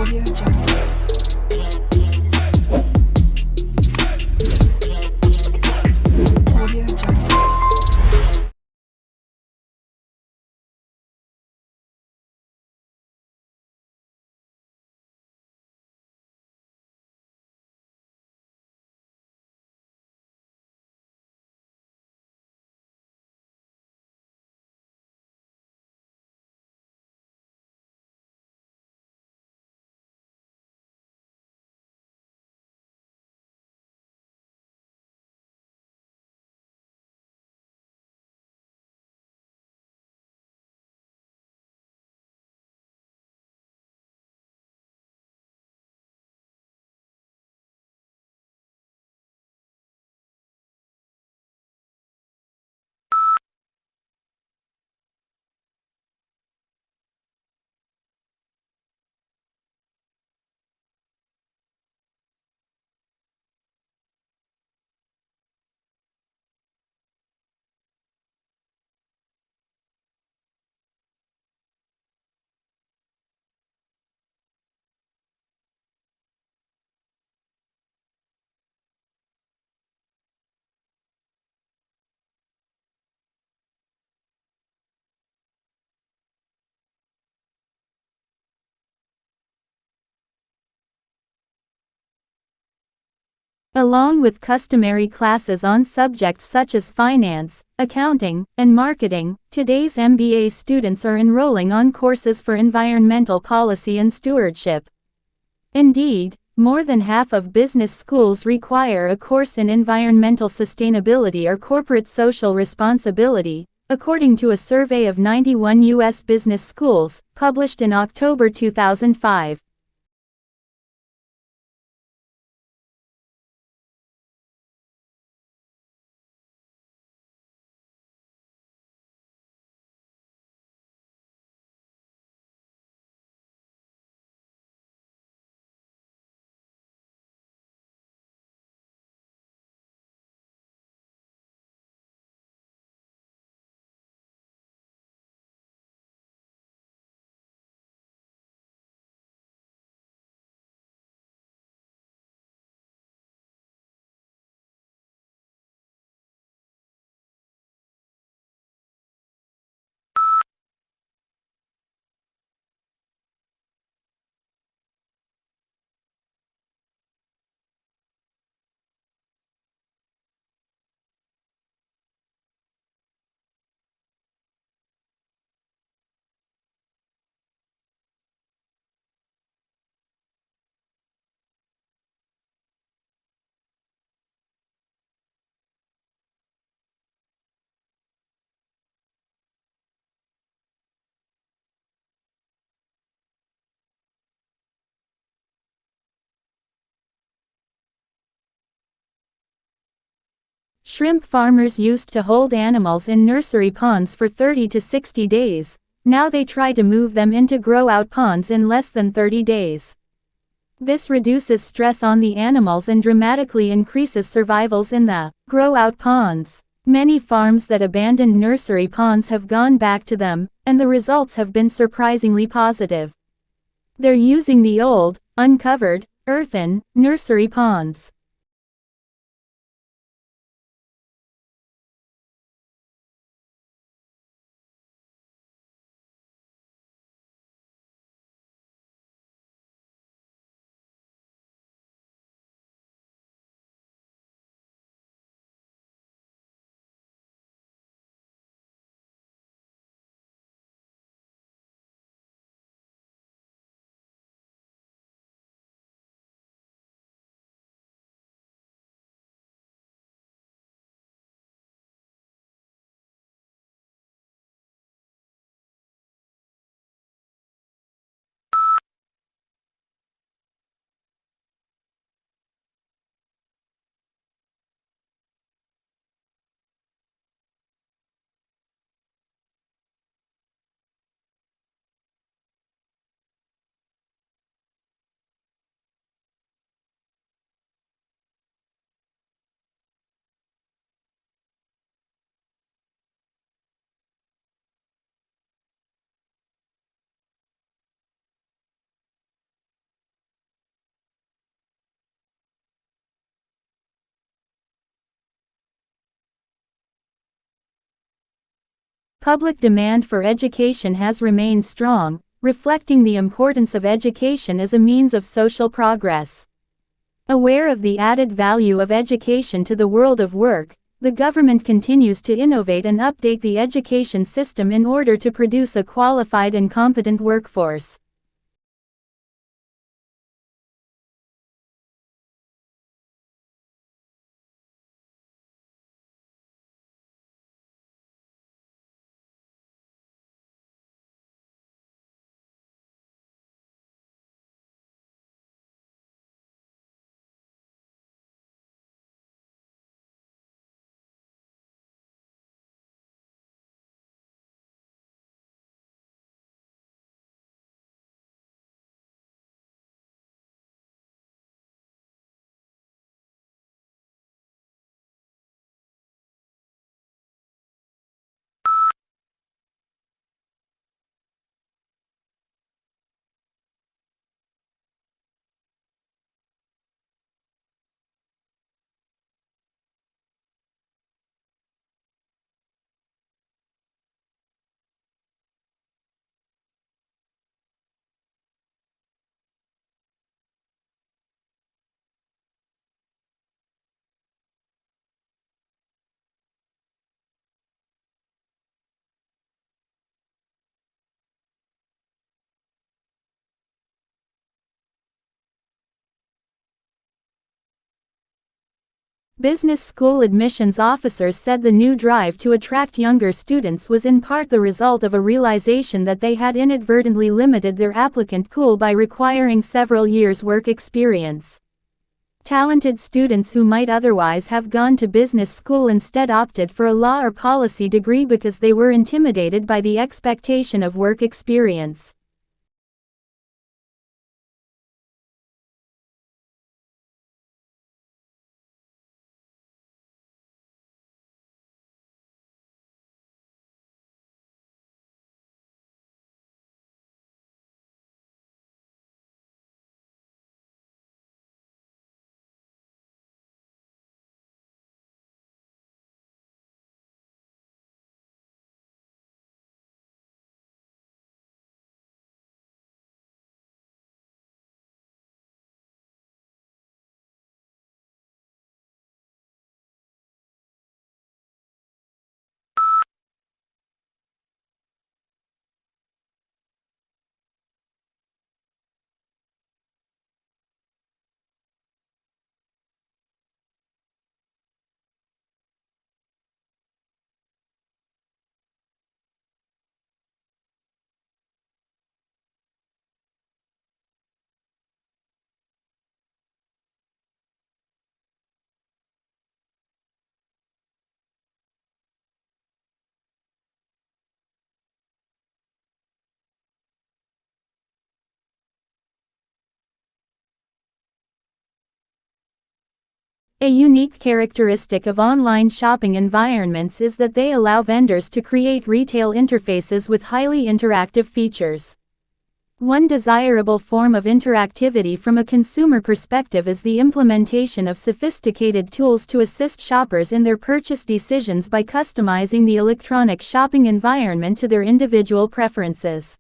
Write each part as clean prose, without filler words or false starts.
Audio Jungle. Audio Jungle. Along with customary classes on subjects such as finance, accounting, and marketing, today's MBA students are enrolling on courses for environmental policy and stewardship. Indeed, more than half of business schools require a course in environmental sustainability or corporate social responsibility, according to a survey of 91 U.S. business schools, published in October 2005. Shrimp farmers used to hold animals in nursery ponds for 30 to 60 days. Now they try to move them into grow-out ponds in less than 30 days. This reduces stress on the animals and dramatically increases survivals in the grow-out ponds. Many farms that abandoned nursery ponds have gone back to them, and the results have been surprisingly positive. They're using the old, uncovered, earthen, nursery ponds. Public demand for education has remained strong, reflecting the importance of education as a means of social progress. Aware of the added value of education to the world of work, the government continues to innovate and update the education system in order to produce a qualified and competent workforce. Business school admissions officers said the new drive to attract younger students was in part the result of a realization that they had inadvertently limited their applicant pool by requiring several years' work experience. Talented students who might otherwise have gone to business school instead opted for a law or policy degree because they were intimidated by the expectation of work experience. A unique characteristic of online shopping environments is that they allow vendors to create retail interfaces with highly interactive features. One desirable form of interactivity from a consumer perspective is the implementation of sophisticated tools to assist shoppers in their purchase decisions by customizing the electronic shopping environment to their individual preferences.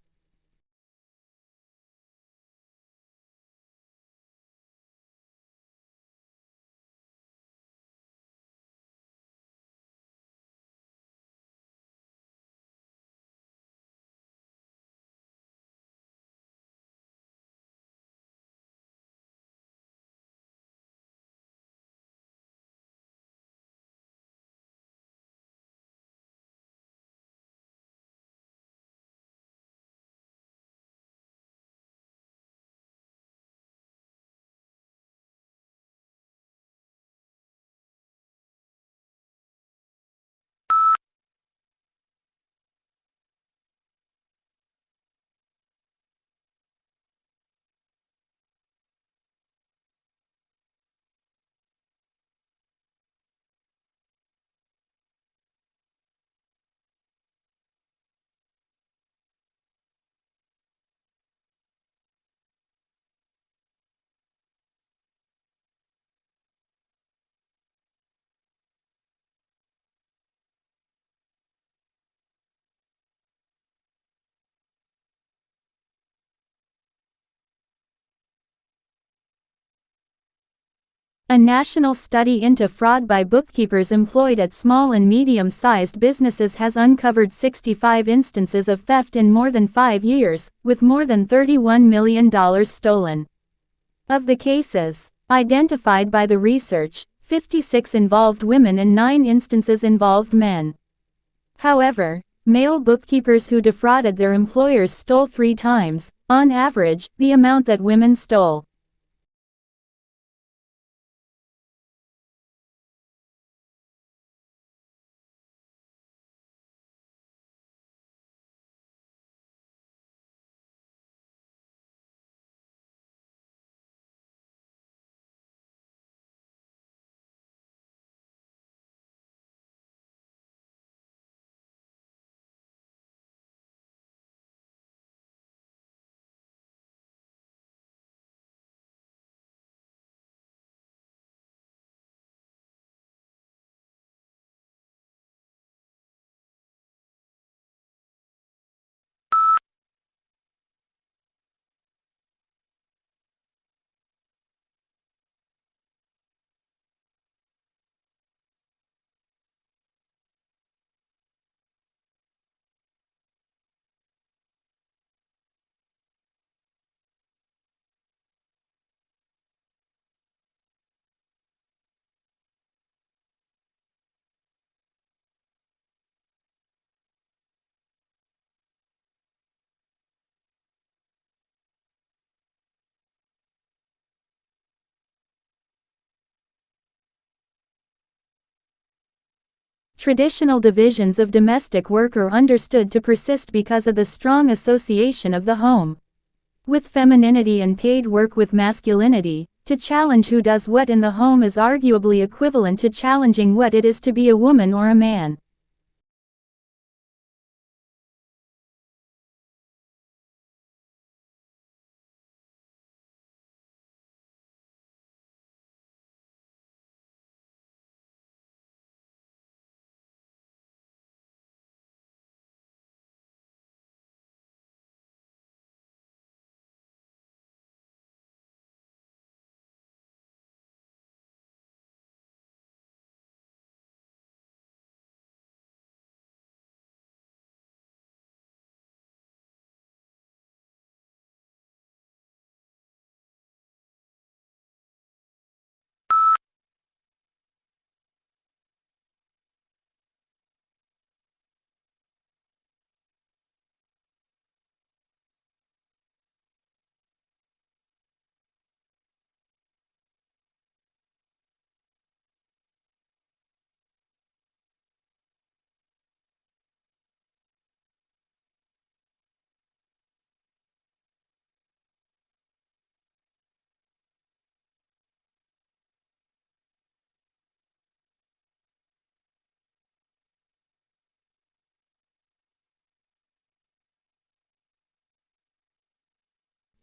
A national study into fraud by bookkeepers employed at small and medium-sized businesses has uncovered 65 instances of theft in more than 5 years, with more than $31 million stolen. Of the cases identified by the research, 56 involved women and 9 instances involved men. However, male bookkeepers who defrauded their employers stole 3 times, on average, the amount that women stole. Traditional divisions of domestic work are understood to persist because of the strong association of the home with femininity and paid work with masculinity. To challenge who does what in the home is arguably equivalent to challenging what it is to be a woman or a man.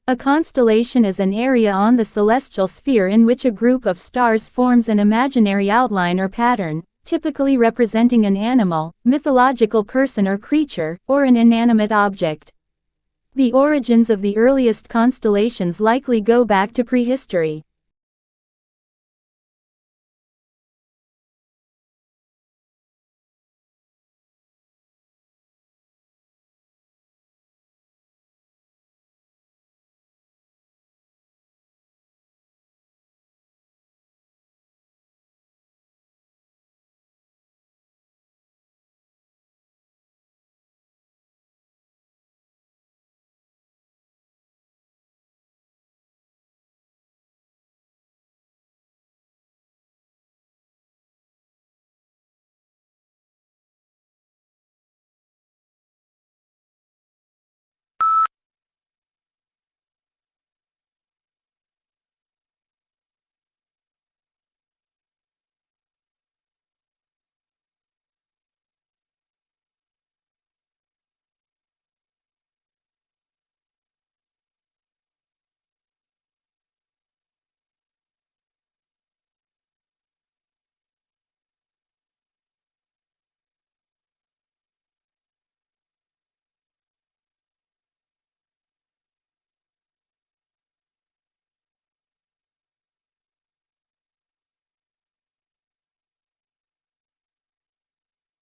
A constellation is an area on the celestial sphere in which a group of stars forms an imaginary outline or pattern, typically representing an animal, mythological person or creature, or an inanimate object. The origins of the earliest constellations likely go back to prehistory.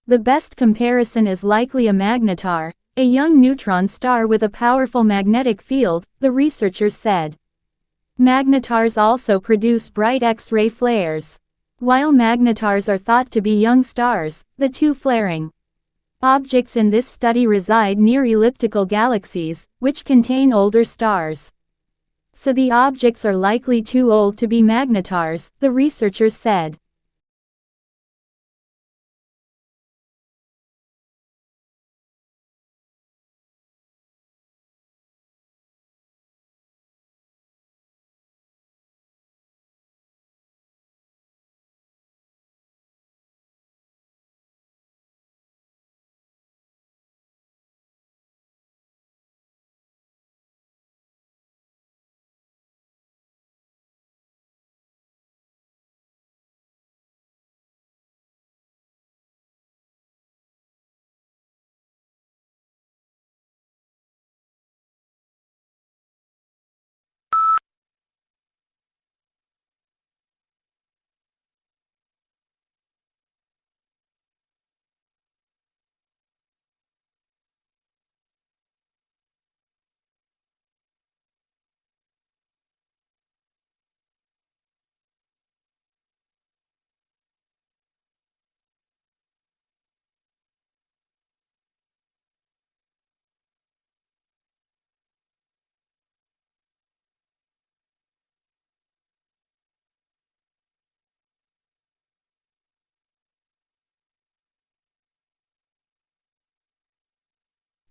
The best comparison is likely a magnetar, a young neutron star with a powerful magnetic field, the researchers said. Magnetars also produce bright X-ray flares. While magnetars are thought to be young stars, the two flaring objects in this study reside near elliptical galaxies, which contain older stars. So the objects are likely too old to be magnetars, the researchers said.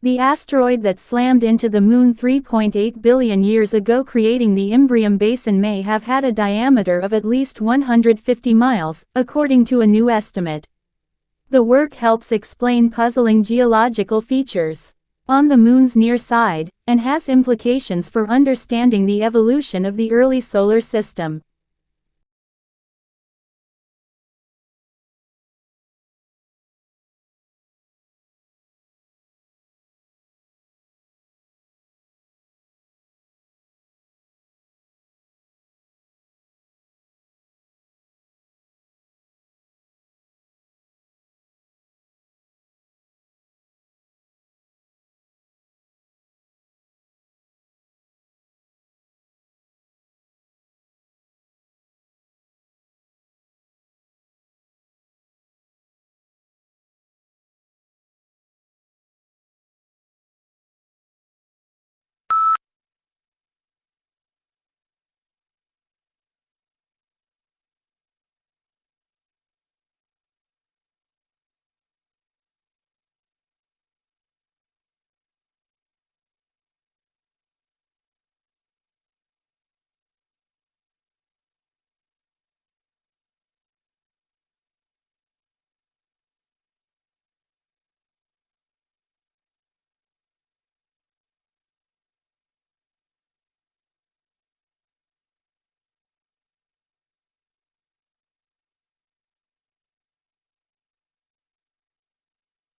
The asteroid that slammed into the Moon 3.8 billion years ago creating the Imbrium Basin may have had a diameter of at least 150 miles, according to a new estimate. The work helps explain puzzling geological features on the Moon's near side, and has implications for understanding the evolution of the early solar system.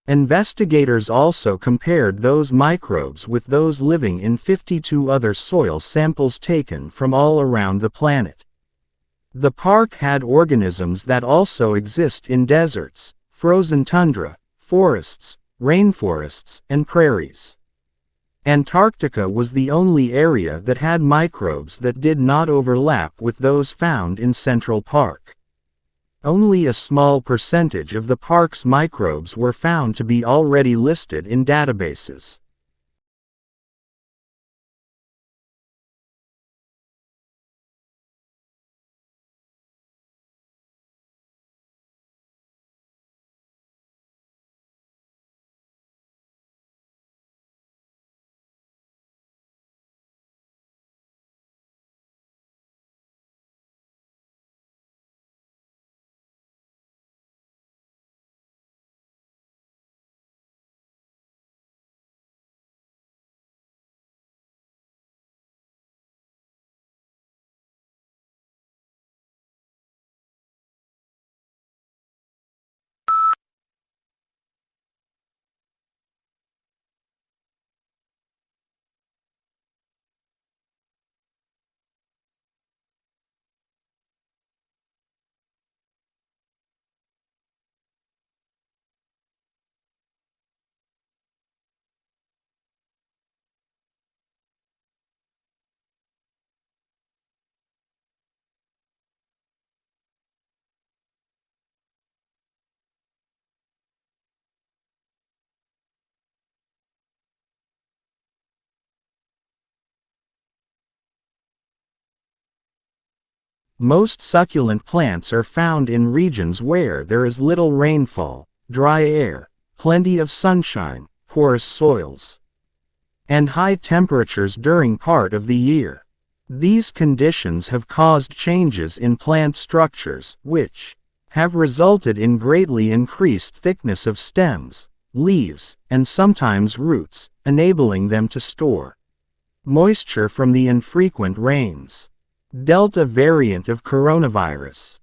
Investigators also compared those microbes with those living in 52 other soil samples taken from all around the planet. The park had organisms that also exist in deserts, frozen tundra, forests, rainforests, and prairies. Antarctica was the only area that had microbes that did not overlap with those found in Central Park. Only a small percentage of the park's microbes were found to be already listed in databases. Most succulent plants are found in regions where there is little rainfall, dry air, plenty of sunshine, porous soils, and high temperatures during part of the year. These conditions have caused changes in plant structures, which have resulted in greatly increased thickness of stems, leaves, and sometimes roots, enabling them to store moisture from the infrequent rains. Delta variant of coronavirus.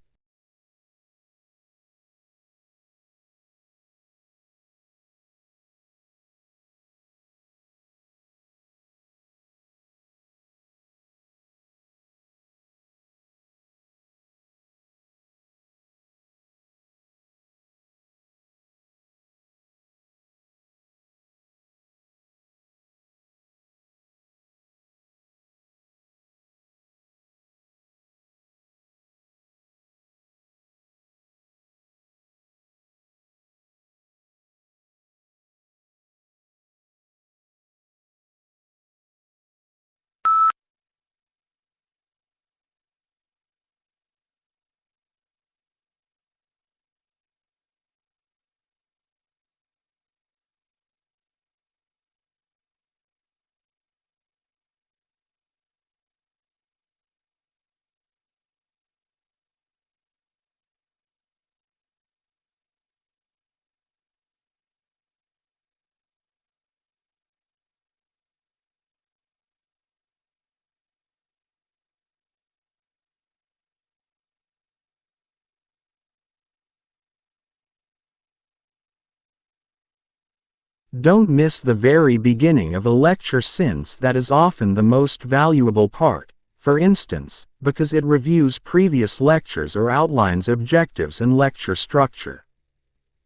Don't miss the very beginning of a lecture, since that is often the most valuable part, for instance, because it reviews previous lectures or outlines objectives and lecture structure.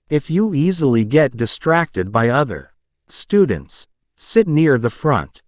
If you easily get distracted by other students, sit near the front.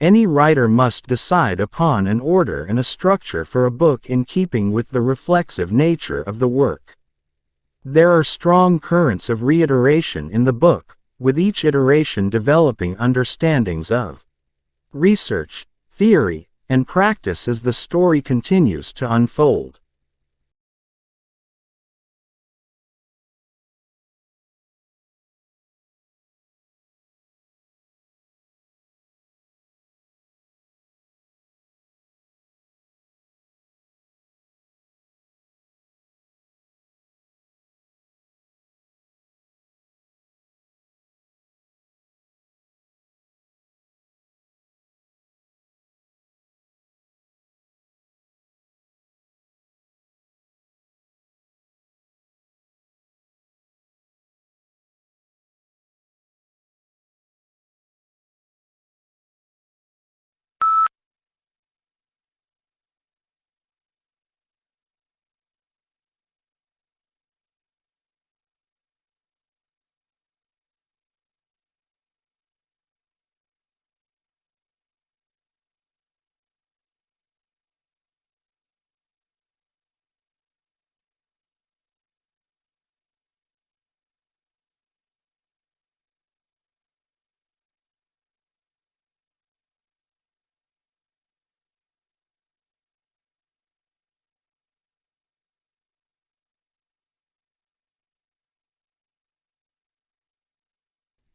Any writer must decide upon an order and a structure for a book in keeping with the reflexive nature of the work. There are strong currents of reiteration in the book, with each iteration developing understandings of research, theory, and practice as the story continues to unfold.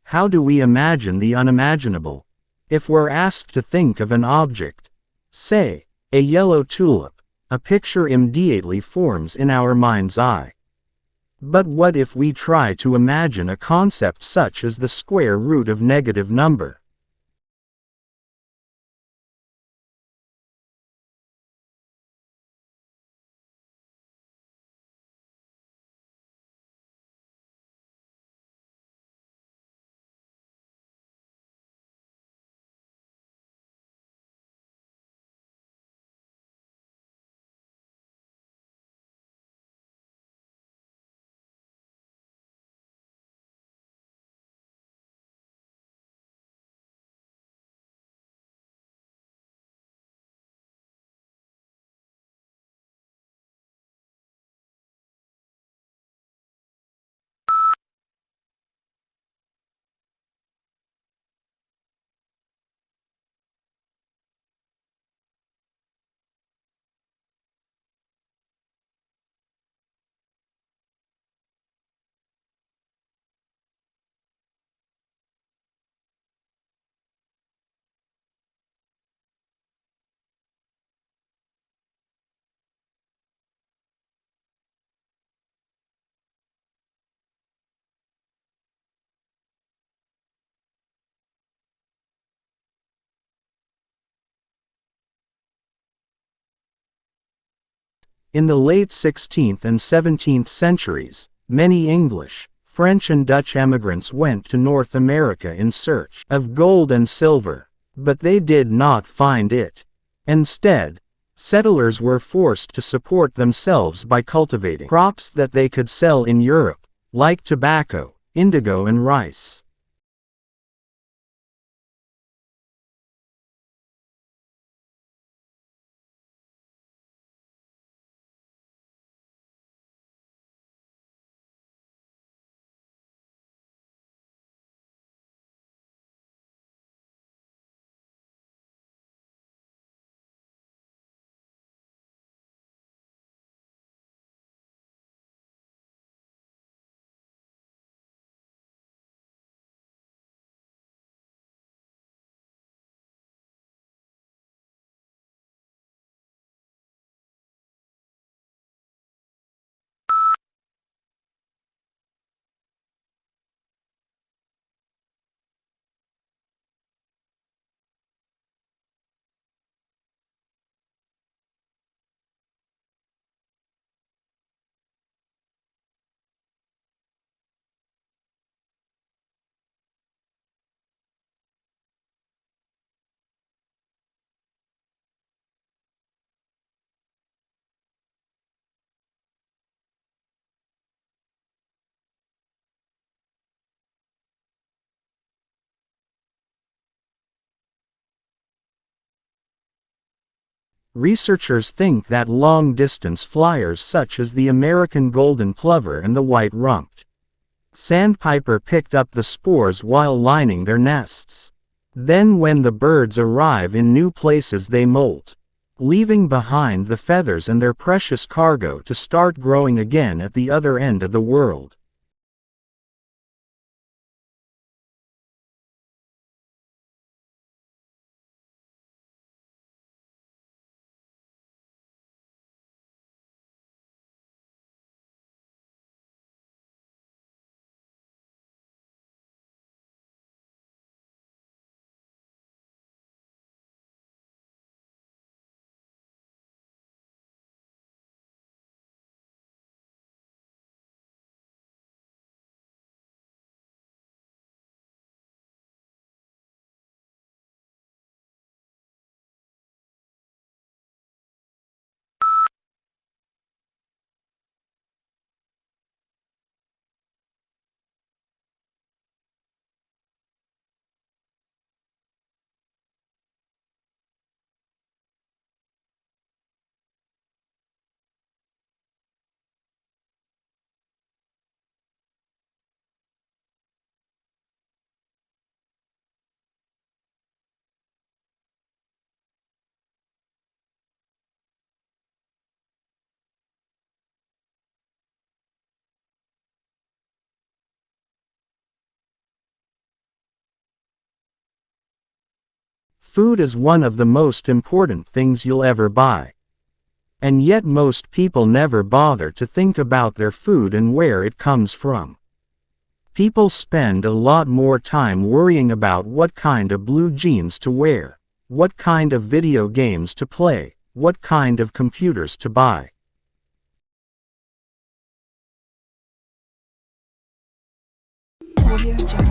How do we imagine the unimaginable? If we're asked to think of an object, say, a yellow tulip, a picture immediately forms in our mind's eye. But what if we try to imagine a concept such as the square root of negative number? In the late 16th and 17th centuries, many English, French and Dutch emigrants went to North America in search of gold and silver, but they did not find it. Instead, settlers were forced to support themselves by cultivating crops that they could sell in Europe, like tobacco, indigo and rice. Researchers think that long-distance flyers such as the American golden plover and the white-rumped sandpiper picked up the spores while lining their nests. Then when the birds arrive in new places they molt, leaving behind the feathers and their precious cargo to start growing again at the other end of the world. Food is one of the most important things you'll ever buy. And yet most people never bother to think about their food and where it comes from. People spend a lot more time worrying about what kind of blue jeans to wear, what kind of video games to play, what kind of computers to buy. Audio Jungle.